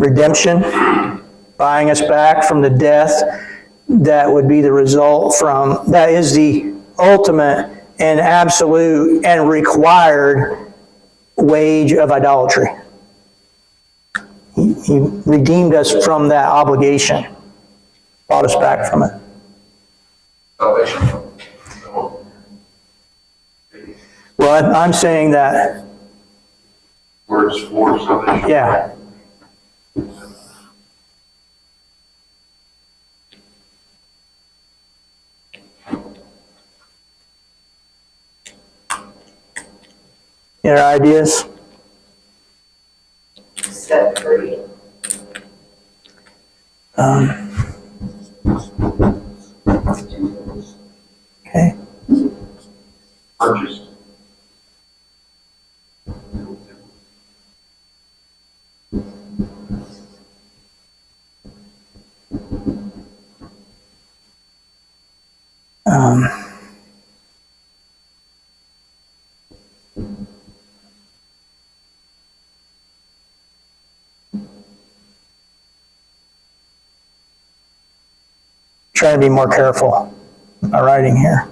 redemption, buying us back from the death that would be the result from, that is the ultimate and absolute and required wage of idolatry. He redeemed us from that obligation, bought us back from it. Salvation. Well, I'm saying that, Words for salvation. yeah. Any other ideas? Set free. Okay. Purchased. Trying to be more careful in my writing here.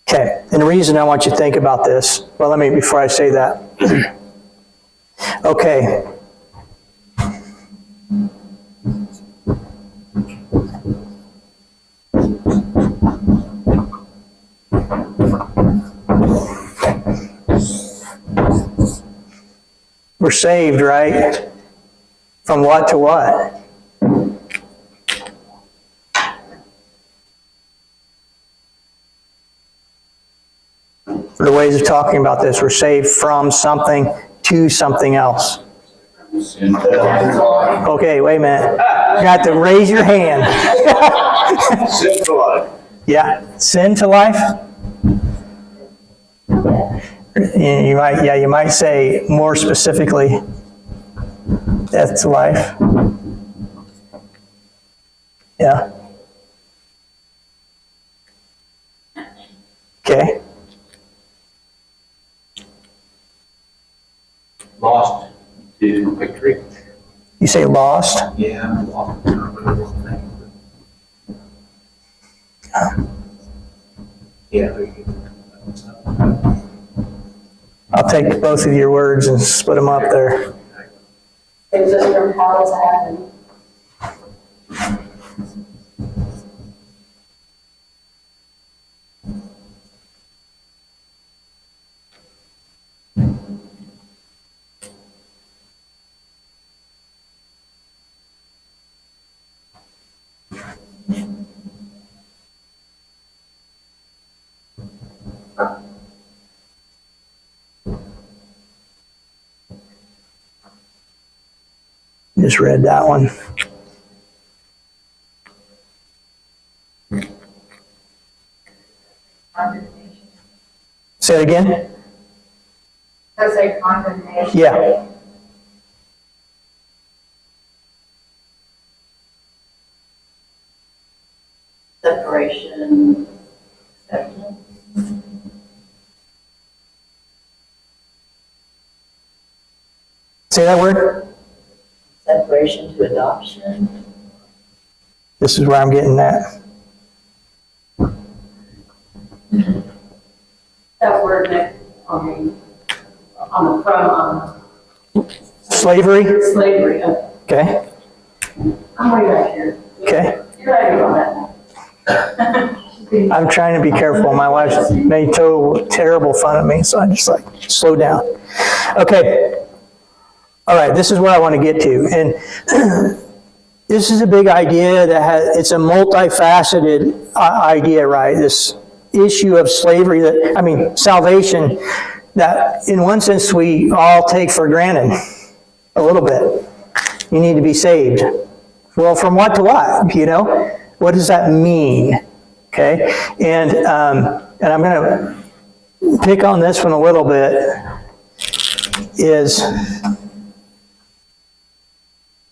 Okay, and the reason I want you to think about this, well, let me, before I say that. Okay. We're saved, right? From what to what? For the ways of talking about this, we're saved from something to something else. Okay, wait a minute. You got to raise your hand. Sin to life. Yeah, sin to life. You might say more specifically, death to life. Yeah. Okay. Lost to victory. You say lost. Yeah. Yeah. I'll take both of your words and split them up there. Saves us from hell to heaven. Just read that one. Condemnation. Say it again? Does say condemnation? Yeah. Separation. Acceptance. Say that word? Separation to adoption. This is where I'm getting at. That word next on the front Slavery? slavery. Okay. I'm way back here. Okay. You're right on that. I'm trying to be careful. My wife made terrible fun of me, so I'm just like, slow down. Okay. All right, this is what I want to get to. And this is a big idea that it's a multifaceted idea, right? This issue of slavery, salvation, that in one sense we all take for granted a little bit. You need to be saved. Well, from what to what, you know? What does that mean? Okay, and I'm going to pick on this one a little bit, is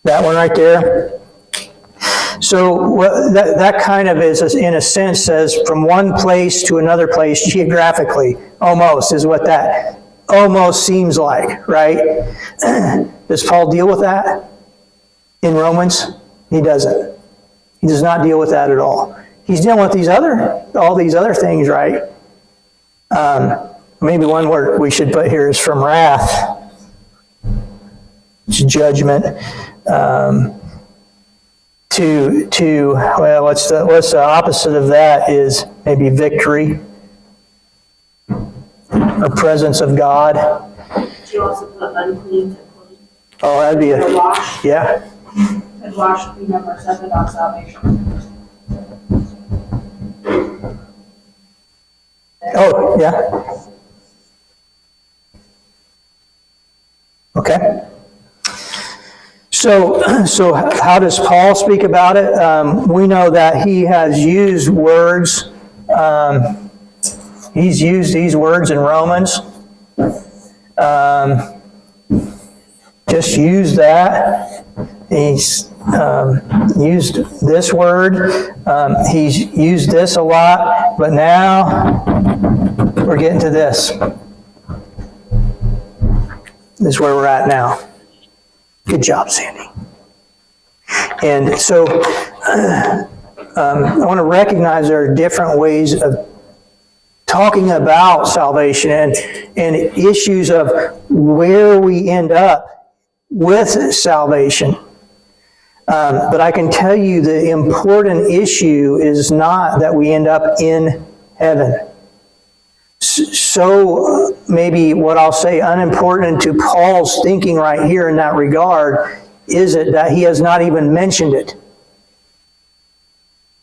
that one right there. So that kind of is, in a sense, says from one place to another place geographically, almost, is what that almost seems like, right? Does Paul deal with that in Romans? He doesn't. He does not deal with that at all. He's dealing with all these other things, right? Maybe one word we should put here is from wrath. It's judgment. Well, what's the opposite of that is maybe victory or presence of God. Did you also put unclean to clean? Oh, that'd be Or wash? yeah. And wash, clean up, or set about salvation. Oh, yeah. Okay. So how does Paul speak about it? We know that he has used words. He's used these words in Romans. Just use that. He's used this word. He's used this a lot, but now we're getting to this. This is where we're at now. Good job, Sandy. And so I want to recognize there are different ways of talking about salvation and issues of where we end up with salvation. But I can tell you the important issue is not that we end up in heaven. So maybe what I'll say unimportant to Paul's thinking right here in that regard is it that he has not even mentioned it.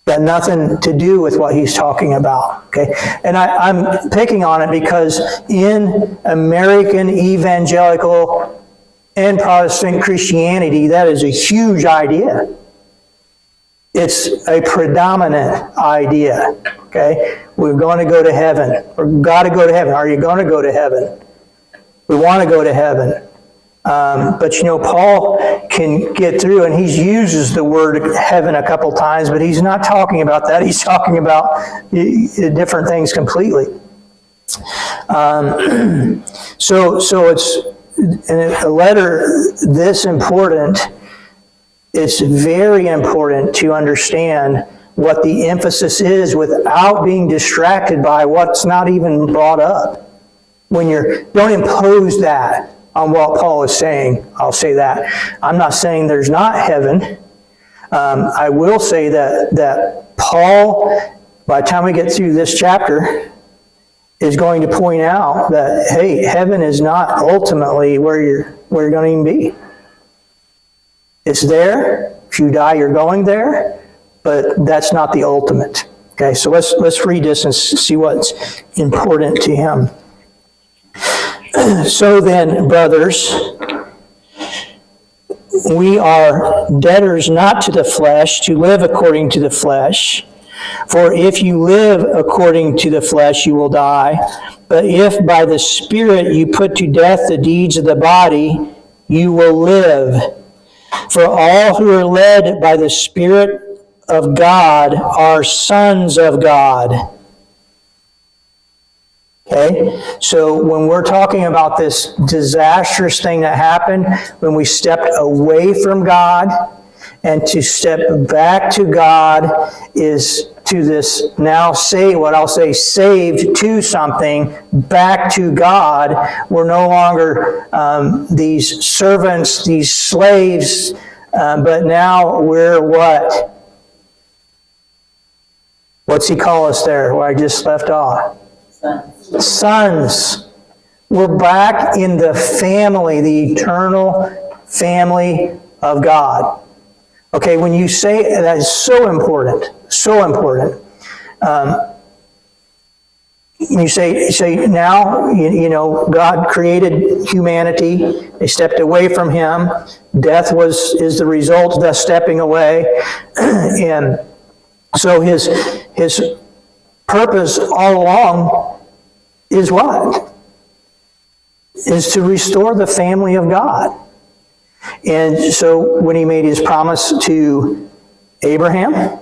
Got nothing to do with what he's talking about. Okay, and I'm picking on it because in American evangelical and Protestant Christianity, that is a huge idea. It's a predominant idea. Okay, we're going to go to heaven. We've got to go to heaven. Are you going to go to heaven? We want to go to heaven. But Paul can get through, and he uses the word heaven a couple times, but he's not talking about that. He's talking about different things completely. So it's a letter this important. It's very important to understand what the emphasis is without being distracted by what's not even brought up. Don't impose that on what Paul is saying. I'll say that. I'm not saying there's not heaven. I will say that Paul, by the time we get through this chapter, is going to point out that, hey, heaven is not ultimately where you're going to even be. It's there. If you die, you're going there, but that's not the ultimate. Okay, so let's read this and see what's important to him. So then, brothers, we are debtors not to the flesh, to live according to the flesh. For if you live according to the flesh, you will die. But if by the Spirit you put to death the deeds of the body, you will live. For all who are led by the Spirit of God are sons of God. Okay? So when we're talking about this disastrous thing that happened, when we stepped away from God, and to step back to God is to this now saved to something, back to God. We're no longer these servants, these slaves, but now we're what? What's he call us there, where I just left off? Sons. We're back in the family, the eternal family of God. Okay, when you say that is so important, so important. You say now, God created humanity. They stepped away from Him. Death is the result of that stepping away, and so His purpose all along is what? Is to restore the family of God. And so when He made His promise to Abraham,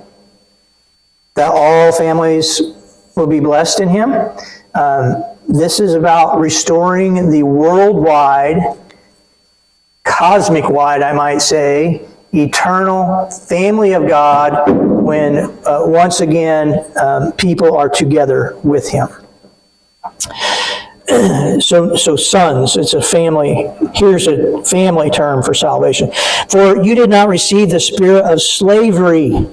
that all families will be blessed in him, This is about restoring the worldwide, cosmic-wide, I might say, eternal family of God when once again people are together with Him. So sons, it's a family. Here's a family term for salvation. For you did not receive the spirit of slavery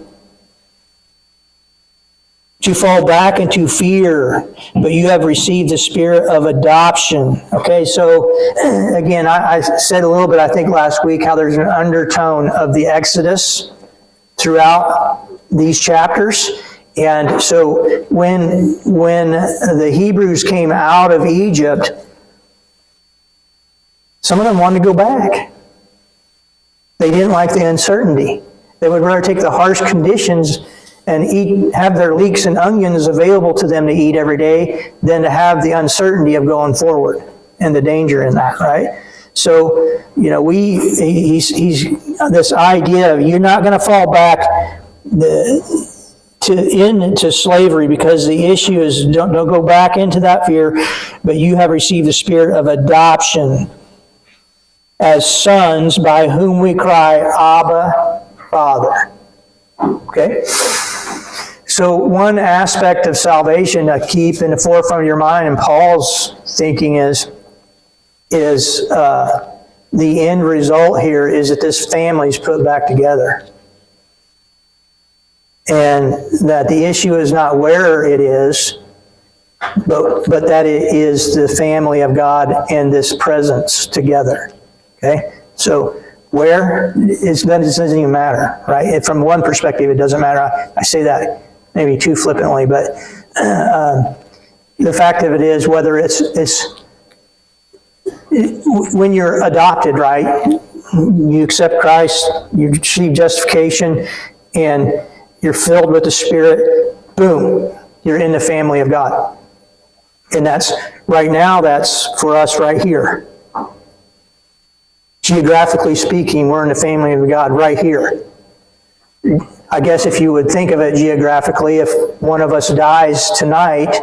to fall back into fear, but you have received the spirit of adoption. Okay, so again, I said a little bit, I think last week, how there's an undertone of the Exodus throughout these chapters. And so when the Hebrews came out of Egypt, some of them wanted to go back. They didn't like the uncertainty. They would rather take the harsh conditions and have their leeks and onions available to them to eat every day than to have the uncertainty of going forward and the danger in that, right? So, he's this idea of you're not going to fall back into slavery, because the issue is don't go back into that fear, but you have received the spirit of adoption as sons, by whom we cry, Abba, Father. Okay? So one aspect of salvation to keep in the forefront of your mind, and Paul's thinking is the end result here is that this family is put back together. And that the issue is not where it is, but that it is the family of God and this presence together. Okay? So where, that doesn't even matter, right? From one perspective, it doesn't matter. I say that maybe too flippantly, but the fact of it is, whether it's when you're adopted, right? You accept Christ, you receive justification, and you're filled with the Spirit, boom, you're in the family of God. And that's for us right here. Geographically speaking, we're in the family of God right here. I guess if you would think of it geographically, if one of us dies tonight,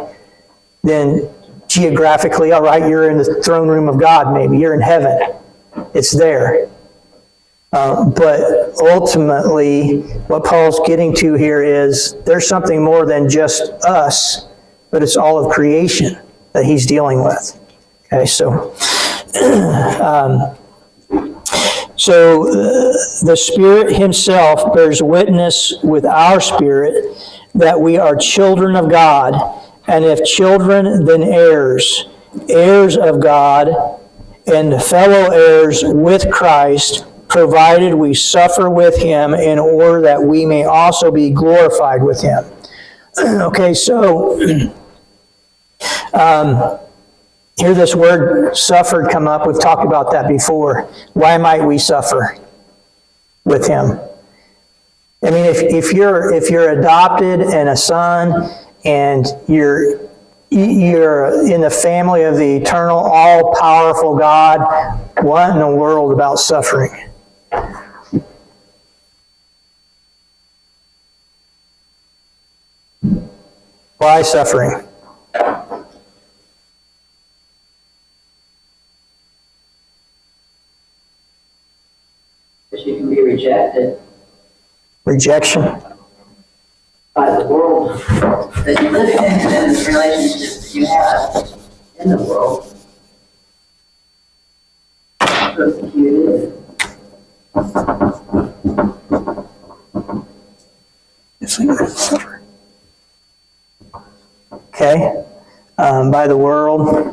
then geographically, all right, you're in the throne room of God maybe, you're in heaven. It's there. But ultimately, what Paul's getting to here is there's something more than just us, but it's all of creation that he's dealing with. Okay, so the Spirit Himself bears witness with our spirit that we are children of God, and if children, then heirs, heirs of God, and fellow heirs with Christ, provided we suffer with Him in order that we may also be glorified with Him. Okay, so hear this word suffered come up. We've talked about that before. Why might we suffer with Him? I mean, if you're adopted and a son, and you're in the family of the eternal, all-powerful God, what in the world about suffering? Why suffering? Because you can be rejected Rejection. by the world that you live in and the relationships you have in the world. Persecuted. Suffer. Okay. By the world.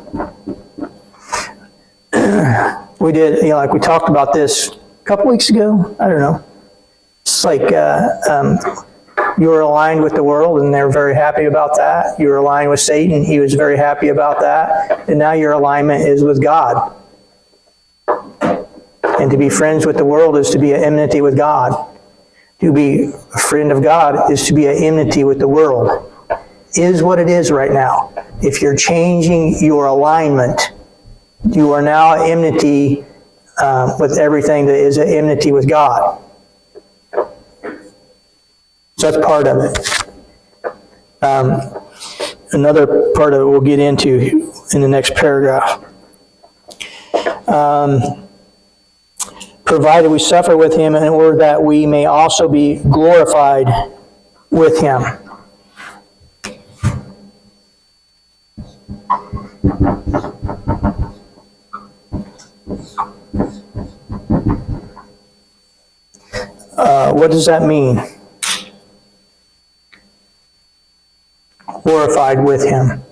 We did, like we talked about this a couple weeks ago. I don't know. It's like you were aligned with the world, and they're very happy about that. You were aligned with Satan. He was very happy about that. And now your alignment is with God. And to be friends with the world is to be at enmity with God. To be a friend of God is to be at enmity with the world. Is what it is right now. If you're changing your alignment, you are now at enmity with everything that is at enmity with God. So that's part of it. Another part of it we'll get into in the next paragraph. Provided we suffer with him in order that we may also be glorified with him. What does that mean? Glorified with him.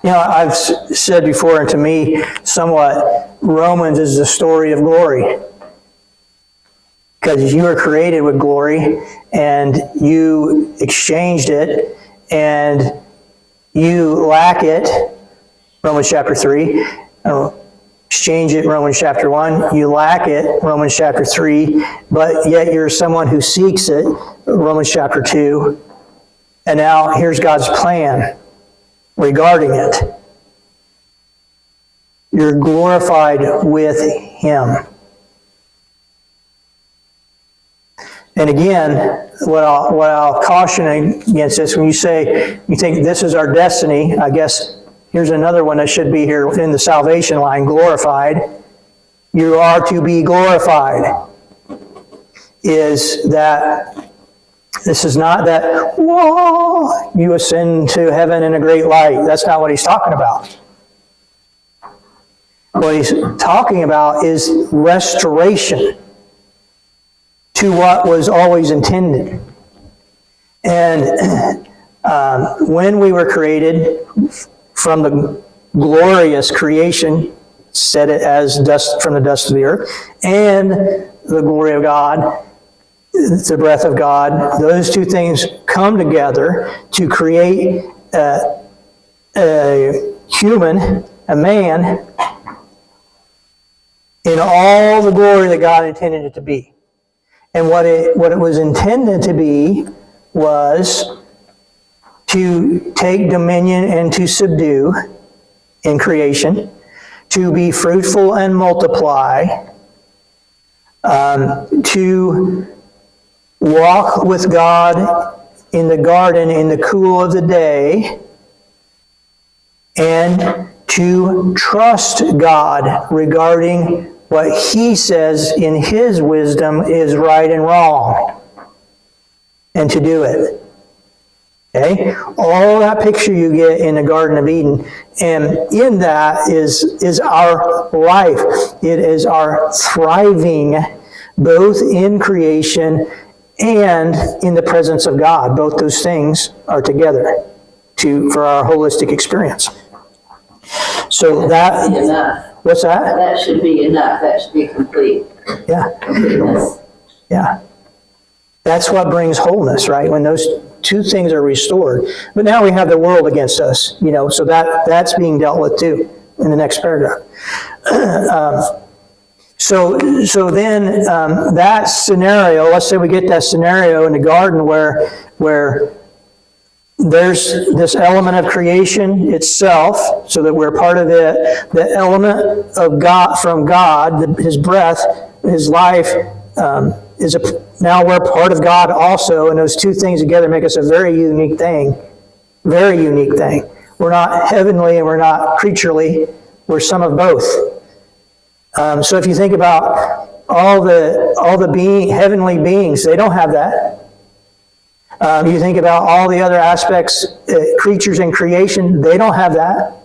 You know, I've said before, and to me, somewhat, Romans is the story of glory. Because you were created with glory, and you exchanged it, and you lack it, Romans chapter 3. Exchange it, Romans chapter 1. You lack it, Romans chapter 3. But yet you're someone who seeks it, Romans chapter 2. And now here's God's plan regarding it. You're glorified with him. And again, what I'll caution against this, when you say, you think this is our destiny, I guess here's another one that should be here in the salvation line, glorified. You are to be glorified. Is that this is not that, whoa, you ascend to heaven in a great light. That's not what he's talking about. What he's talking about is restoration to what was always intended. And when we were created from the glorious creation, said it as dust from the dust of the earth, and the glory of God, the breath of God, those two things come together to create a human, a man, in all the glory that God intended it to be. And what it was intended to be was to take dominion and to subdue in creation, to be fruitful and multiply, to walk with God in the garden in the cool of the day, and to trust God regarding what he says in his wisdom is right and wrong, and to do it. Okay? All that picture you get in the Garden of Eden, and in that is our life. It is our thriving both in creation and in the presence of God. Both those things are together for our holistic experience. So that, Enough. what's that? That should be enough. That should be complete. Yeah, Completeness. yeah. That's what brings wholeness, right? When those two things are restored. But now we have the world against us, so that's being dealt with too in the next paragraph. So then that scenario, let's say we get that scenario in the garden where there's this element of creation itself, so that we're part of it. The element of God, from God, his breath, his life, now we're part of God also, and those two things together make us a very unique thing. Very unique thing. We're not heavenly and we're not creaturely. We're some of both. So if you think about all the heavenly beings, they don't have that. You think about all the other aspects, creatures in creation, they don't have that.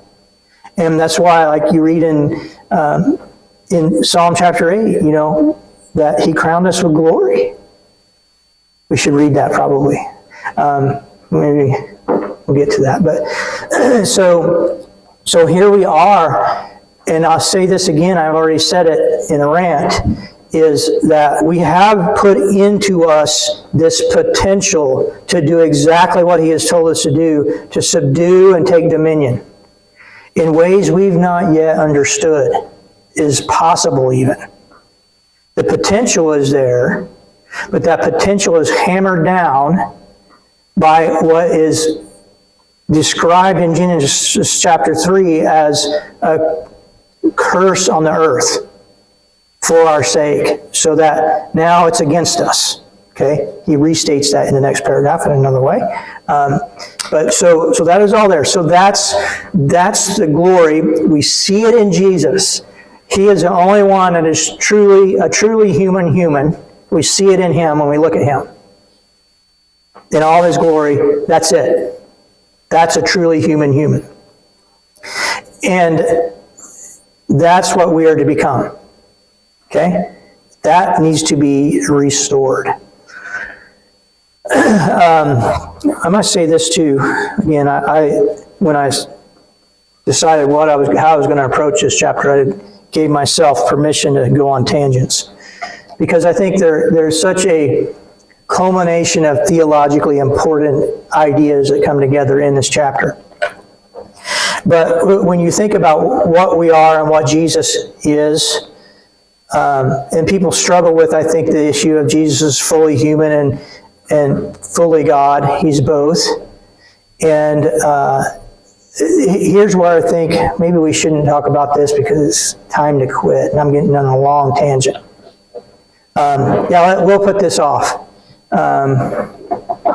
And that's why, like you read in Psalm chapter 8, that he crowned us with glory. We should read that probably. Maybe we'll get to that. But so here we are, and I'll say this again, I've already said it in a rant, is that we have put into us this potential to do exactly what he has told us to do, to subdue and take dominion in ways we've not yet understood is possible even. The potential is there, but that potential is hammered down by what is described in Genesis chapter 3 as a curse on the earth for our sake, so that now it's against us. Okay? He restates that in the next paragraph in another way. But so that is all there. So that's the glory. We see it in Jesus. He is the only one that is a truly human. We see it in him when we look at him. In all his glory, that's it. That's a truly human. And that's what we are to become. Okay? That needs to be restored. I must say this too. Again, when I decided how I was going to approach this chapter, I gave myself permission to go on tangents, because I think there's such a culmination of theologically important ideas that come together in this chapter. But when you think about what we are and what Jesus is, and people struggle with, I think, the issue of Jesus is fully human and fully God. He's both. And here's where I think maybe we shouldn't talk about this because it's time to quit, and I'm getting on a long tangent. We'll put this off.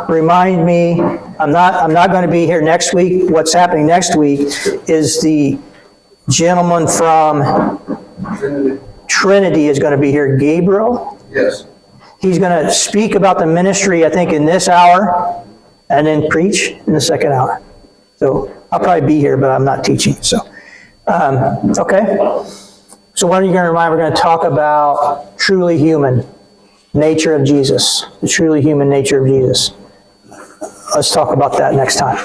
Remind me, I'm not going to be here next week. What's happening next week is the gentleman from Trinity is going to be here, Gabriel. Yes. He's going to speak about the ministry, I think, in this hour, and then preach in the second hour. So I'll probably be here, but I'm not teaching. So, okay. So what are you going to remind? We're going to talk about truly human nature of Jesus, the truly human nature of Jesus. Let's talk about that next time.